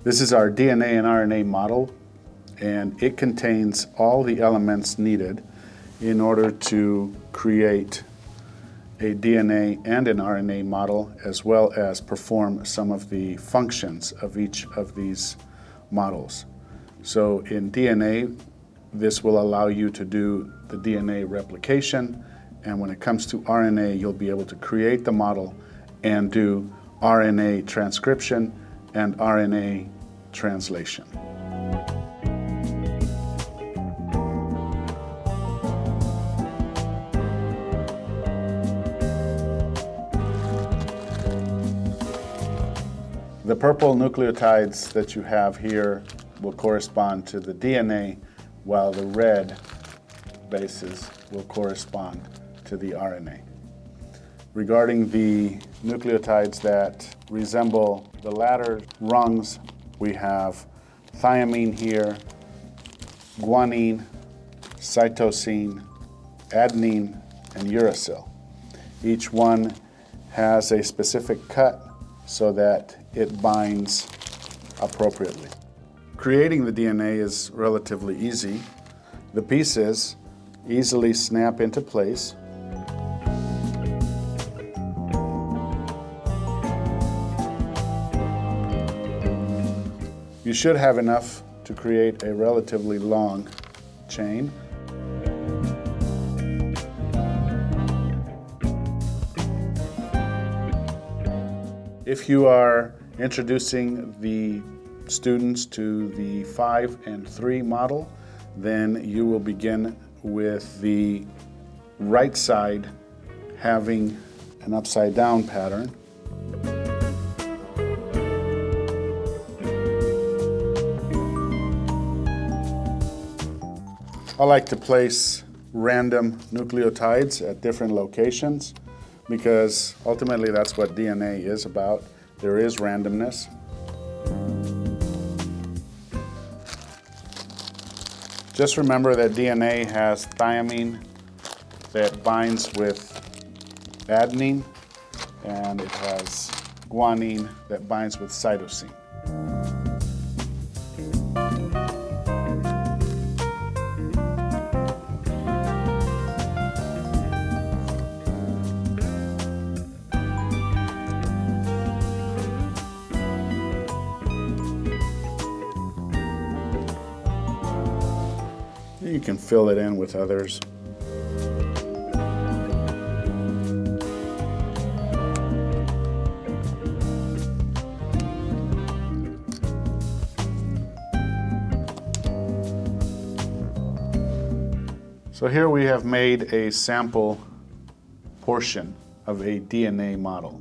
This is our DNA and RNA model, and it contains all the elements needed in order to create a DNA and an RNA model, as well as perform some of the functions of each of these models. So in DNA, this will allow you to do the DNA replication, and when it comes to RNA, you'll be able to create the model and do RNA transcription and RNA translation. The purple nucleotides that you have here will correspond to the DNA, while the red bases will correspond to the RNA. Regarding the nucleotides that resemble the latter rungs, we have thymine here, guanine, cytosine, adenine, and uracil. Each one has a specific cut so that it binds appropriately. Creating the DNA is relatively easy. The pieces easily snap into place. You should have enough to create a relatively long chain. If you are introducing the students to the 5 and 3 model, then you will begin with the right side having an upside down pattern. I like to place random nucleotides at different locations because ultimately that's what DNA is about. There is randomness. Just remember that DNA has thymine that binds with adenine, and it has guanine that binds with cytosine. You can fill it in with others. So here we have made a sample portion of a DNA model.